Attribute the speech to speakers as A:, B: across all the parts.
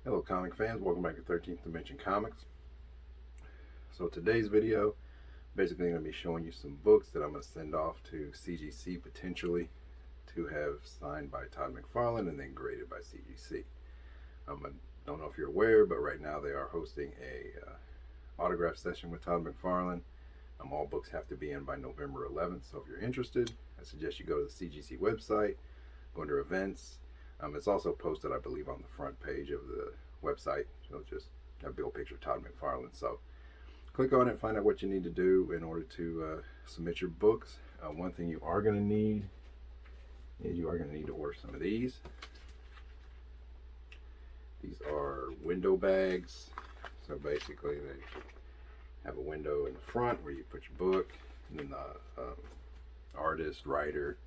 A: Hello comic fans, welcome back to 13th Dimension Comics. So today's video, basically going to be showing you some books that I'm going to send off to CGC potentially to have signed by Todd McFarlane and then graded by CGC. I don't know if you're aware, but right now they are hosting a autograph session with Todd McFarlane. All books have to be in by November 11th, so if you're interested, I suggest you go to the CGC website, go under events. It's also posted, I believe, on the front page of the website. So just a big picture of Todd McFarlane. So click on it, find out what you need to do in order to submit your books. One thing you are going to need is you are going to need to order some of these. These are window bags. So basically they have a window in the front where you put your book, and then the artist, writer,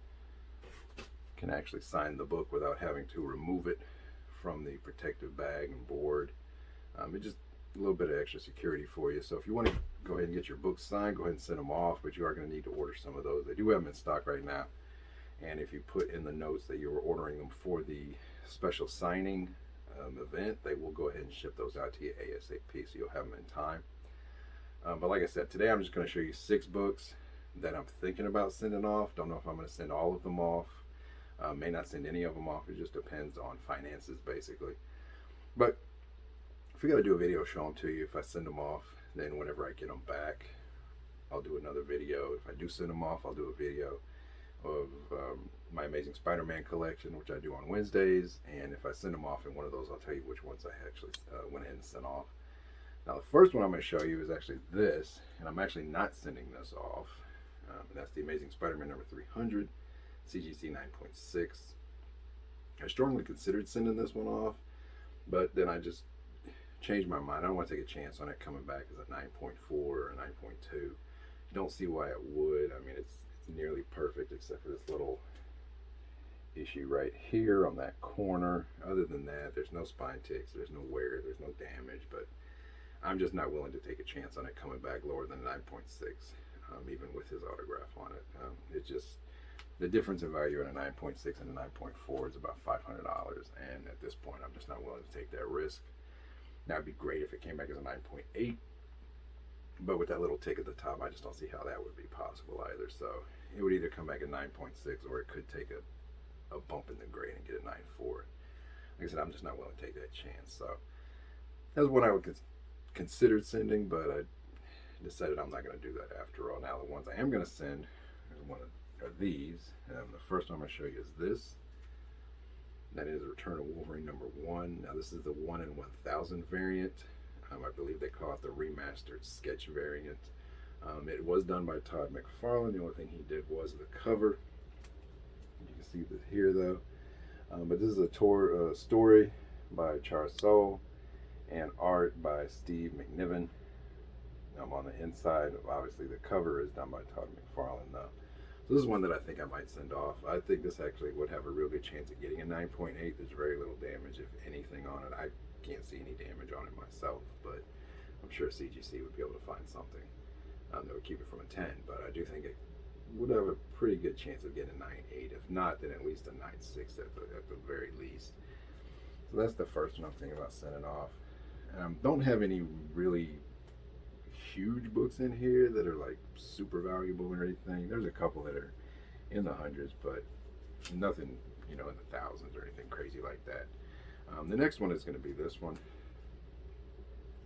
A: can actually sign the book without having to remove it from the protective bag and board. It's just a little bit of extra security for you. So if you want to go ahead and get your books signed, go ahead and send them off, but you are going to need to order some of those. They do have them in stock right now, and if you put in the notes that you were ordering them for the special signing event, they will go ahead and ship those out to you ASAP, so you'll have them in time. But like I said, today I'm just going to show you 6 books that I'm thinking about sending off. Don't know if I'm going to send all of them off. May not send any of them off. It just depends on finances, basically. But if we got to do a video, show them to you. If I send them off, then whenever I get them back, I'll do another video. If I do send them off, I'll do a video of my Amazing Spider-Man collection, which I do on Wednesdays. And if I send them off in one of those, I'll tell you which ones I actually went ahead and sent off. Now, the first one I'm going to show you is actually this, and I'm actually not sending this off. And that's the Amazing Spider-Man number 300. CGC 9.6. I strongly considered sending this one off, but then I just changed my mind. I don't want to take a chance on it coming back as a 9.4 or a 9.2. Don't see why it would. I mean, it's nearly perfect except for this little issue right here on that corner. Other than that, there's no spine ticks, there's no wear, there's no damage, but I'm just not willing to take a chance on it coming back lower than 9.6, even with his autograph on it. It's just the difference in value in a 9.6 and a 9.4 is about $500, and at this point I'm just not willing to take that risk. Now it'd be great if it came back as a 9.8, but with that little tick at the top, I just don't see how that would be possible either. So it would either come back at 9.6 or it could take a bump in the grade and get a 9.4. Like I said, I'm just not willing to take that chance. So that's what I would consider sending, but I decided I'm not going to do that after all. Now the ones I am going to send are these. The first one I'm going to show you is this. That is Return of Wolverine number 1. Now this is the 1 in 1,000 variant. I believe they call it the remastered sketch variant. It was done by Todd McFarlane. The only thing he did was the cover. You can see this here though. But this is a story by Char Soule and art by Steve McNiven. On the inside, obviously the cover is done by Todd McFarlane though. So this is one that I think I might send off. I think this actually would have a real good chance of getting a 9.8. There's very little damage, if anything, on it. I can't see any damage on it myself, but I'm sure CGC would be able to find something that would keep it from a 10. But I do think it would have a pretty good chance of getting a 9.8. If not, then at least a 9.6 at the very least. So that's the first one I'm thinking about sending off. Don't have any really huge books in here that are like super valuable or anything. There's a couple that are in the hundreds, but nothing, in the thousands or anything crazy like that. The next one is going to be this one.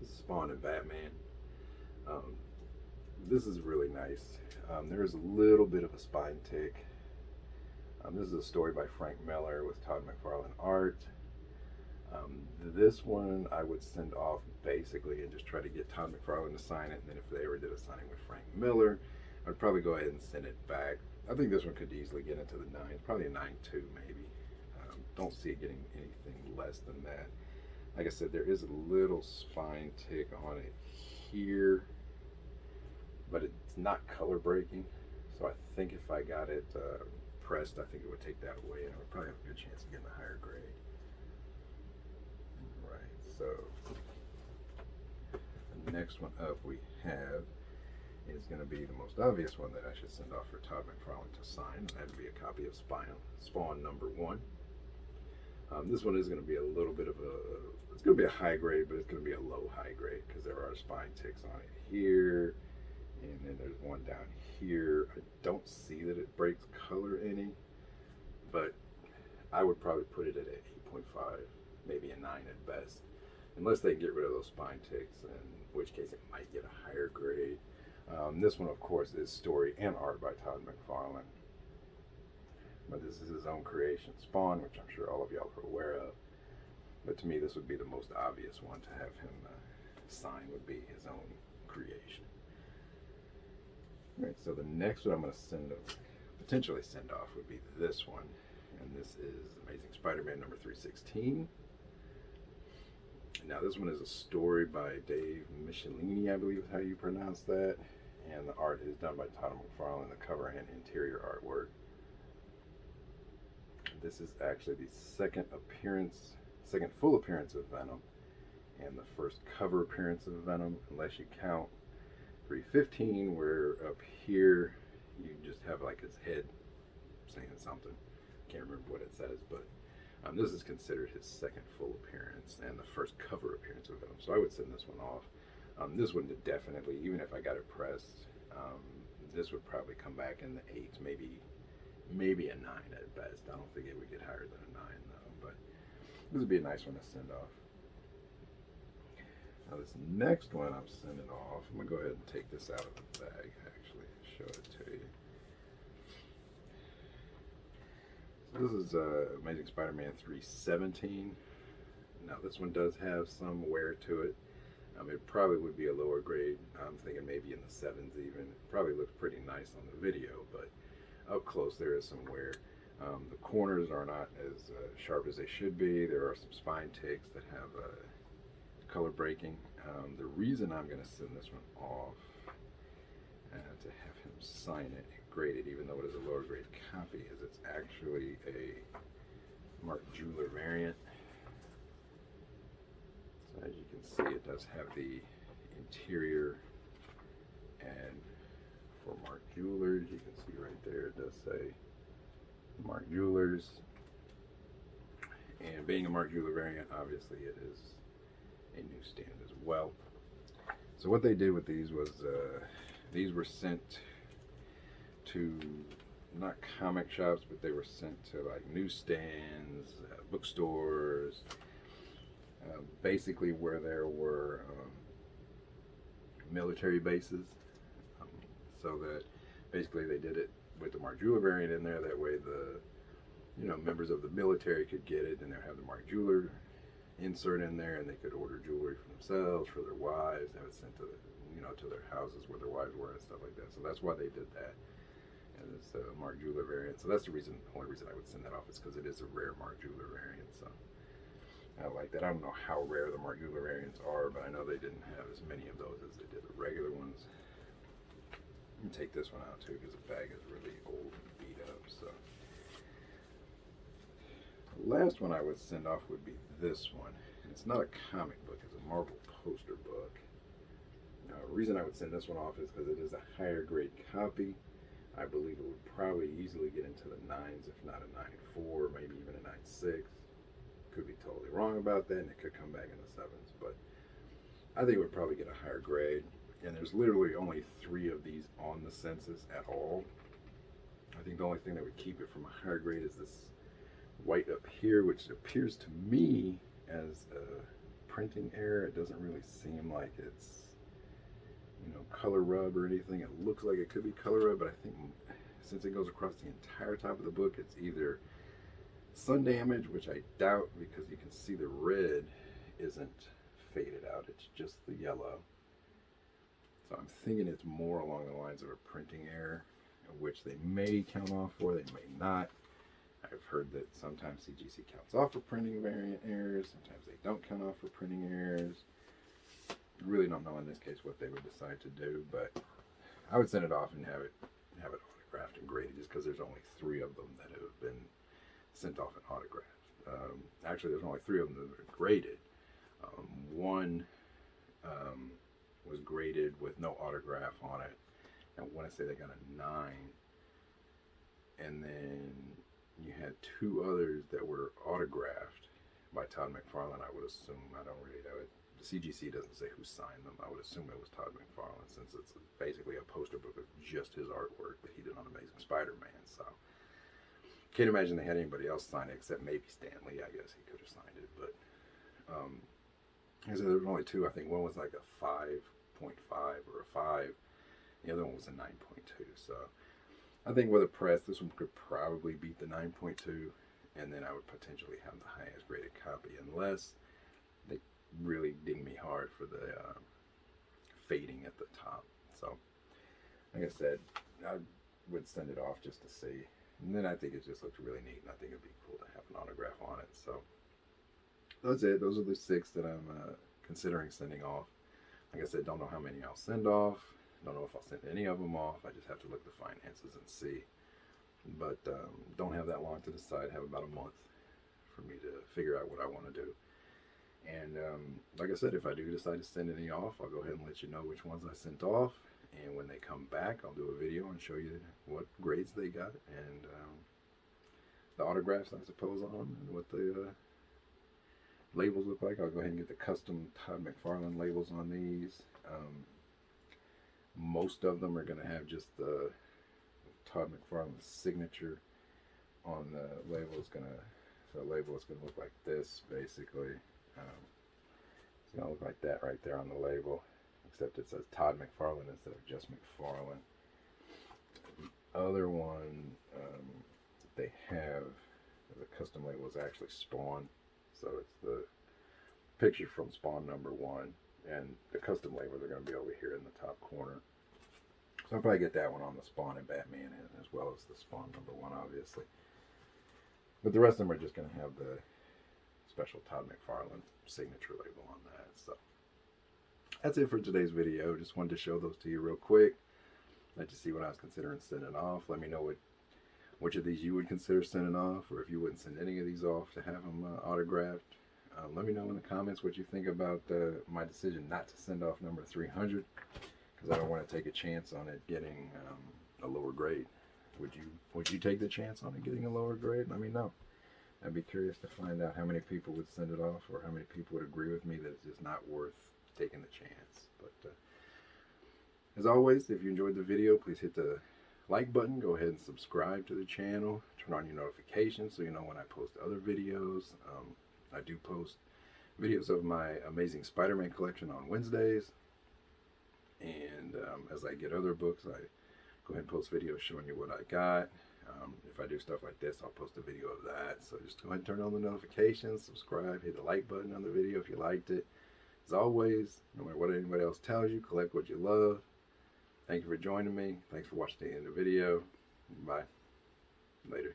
A: This is Spawn and Batman. This is really nice. There is a little bit of a spine tick. This is a story by Frank Miller with Todd McFarlane art. This one I would send off basically and just try to get Todd McFarlane to sign it, and then if they ever did a signing with Frank Miller, I'd probably go ahead and send it back. I think this one could easily get into the 9s, probably a 9.2 maybe. Don't see it getting anything less than that. Like I said, there is a little spine tick on it here, but it's not color breaking, so I think if I got it pressed, I think it would take that away, and I would probably have a good chance of getting a higher grade. So the next one up we have is going to be the most obvious one that I should send off for Todd McFarlane to sign. That would be a copy of Spinal, Spawn number 1. This one is going to be a little bit of a It's going to be a high grade, but it's going to be a low high grade because there are spine ticks on it here, and then there's one down here. I don't see that it breaks color any, but I would probably put it at an 8.5, maybe a 9 at best, unless they get rid of those spine ticks, in which case it might get a higher grade. This one, of course, is story and art by Todd McFarlane, but this is his own creation, Spawn, which I'm sure all of y'all are aware of. But to me, this would be the most obvious one to have him sign, would be his own creation. All right, so the next one I'm going to potentially send off would be this one, and this is Amazing Spider-Man number 316. Now this one is a story by Dave Michelini, I believe is how you pronounce that, and the art is done by Todd McFarlane, the cover and interior artwork. This is actually the second full appearance of Venom, and the first cover appearance of Venom, unless you count 315, where up here you just have like his head saying something. Can't remember what it says, but this is considered his second full appearance and the first cover appearance of Venom. So I would send this one off. This one definitely, even if I got it pressed, this would probably come back in the 8s, maybe a 9 at best. I don't think it would get higher than a 9 though, but this would be a nice one to send off. Now this next one I'm sending off, I'm going to go ahead and take this out of the bag actually and show it to you. So this is Amazing Spider-Man 317. Now this one does have some wear to it. It probably would be a lower grade. I'm thinking maybe in the 7s even. It probably looks pretty nice on the video, but up close there is some wear. The corners are not as sharp as they should be. There are some spine ticks that have color breaking. The reason I'm going to send this one off to have him sign it and grade it, even though it is a lower grade copy, is it's actually a Mark Jeweler variant. So as you can see, it does have the interior, and for Mark Jewelers, you can see right there, it does say Mark Jewelers. And being a Mark Jeweler variant, obviously it is a newsstand as well. So what they did with these was these were sent to not comic shops, but they were sent to like newsstands, bookstores, basically where there were military bases, so that basically they did it with the Mark Jeweler variant in there. That way the members of the military could get it, and they'll have the Mark Jeweler insert in there, and they could order jewelry for themselves, for their wives, have it sent to to their houses where their wives were and stuff like that. So that's why they did that, and it's a Mark Jeweler variant. So that's the only reason I would send that off, is because it is a rare Mark Jeweler variant. So I like that. I don't know how rare the Mark Jeweler variants are, but I know they didn't have as many of those as they did the regular ones. Let me take this one out too, because the bag is really old and beat up. So the last one I would send off would be this one. And it's not a comic book, it's a Marvel poster book. Now, the reason I would send this one off is because it is a higher grade copy. I believe it would probably easily get into the 9s, if not a 9.4, maybe even a 9.6. Could be totally wrong about that, and it could come back in the 7s, but I think it would probably get a higher grade. And there's literally only 3 of these on the census at all. I think the only thing that would keep it from a higher grade is this white up here, which appears to me as a printing error. It doesn't really seem like it's color rub or anything. It looks like it could be color rub, but I think since it goes across the entire top of the book, it's either sun damage, which I doubt, because you can see the red isn't faded out, it's just the yellow. So I'm thinking it's more along the lines of a printing error, which they may count off for, they may not. I've heard that sometimes CGC counts off for printing variant errors, sometimes they don't count off for printing errors. I really don't know in this case what they would decide to do, but I would send it off and have it autographed and graded, just because there's only 3 of them that have been sent off and autographed. Actually, there's only 3 of them that are graded. One was graded with no autograph on it. I want to say they got a 9. And then you had 2 others that were autographed, by Todd McFarlane. I would assume, I don't really know it. The CGC doesn't say who signed them. I would assume it was Todd McFarlane, since it's basically a poster book of just his artwork that he did on Amazing Spider-Man. So can't imagine they had anybody else sign it except maybe Stan Lee. I guess he could have signed it, but there were only two. I think one was like a 5.5 or a 5. The other one was a 9.2. So I think with a press, this one could probably beat the 9.2, and then I would potentially have the highest graded copy, unless they really ding me hard for the fading at the top. So like I said, I would send it off just to see, and then I think it just looks really neat, and I think it'd be cool to have an autograph on it. So that's it. Those are the 6 that I'm considering sending off. Like I said, don't know how many I'll send off. Don't know if I'll send any of them off. I just have to look at the finances and see. But don't have that long to decide. Have about a month for me to figure out what I want to do. And like I said, if I do decide to send any off, I'll go ahead and let you know which ones I sent off. And when they come back, I'll do a video and show you what grades they got, and the autographs, I suppose, on them, and what the labels look like. I'll go ahead and get the custom Todd McFarlane labels on these. Most of them are going to have just the Todd McFarlane signature on the label. The label is going to look like this, basically. It's going to look like that right there on the label, except it says Todd McFarlane instead of just McFarlane. The other one they have, the custom label, is actually Spawn. So it's the picture from Spawn #1, and the custom labels are going to be over here in the top corner. So I'll probably get that one on the Spawn and Batman in, as well as the Spawn #1, obviously. But the rest of them are just going to have the special Todd McFarlane signature label on that. So that's it for today's video. Just wanted to show those to you real quick. Let you see what I was considering sending off. Let me know which of these you would consider sending off, or if you wouldn't send any of these off to have them autographed. Let me know in the comments what you think about my decision not to send off number 300, because I don't want to take a chance on it getting a lower grade. Would you take the chance on it getting a lower grade? Let me know. I'd be curious to find out how many people would send it off, or how many people would agree with me that it's just not worth taking the chance. But as always, if you enjoyed the video, please hit the like button. Go ahead and subscribe to the channel. Turn on your notifications so you know when I post other videos. I do post videos of my Amazing Spider-Man collection on Wednesdays, and as I get other books, I go ahead and post videos showing you what I got. If I do stuff like this, I'll post a video of that. So just go ahead and turn on the notifications, subscribe, hit the like button on the video if you liked it. As always, no matter what anybody else tells you, collect what you love. Thank you for joining me. Thanks for watching the end of the video. Bye. Later.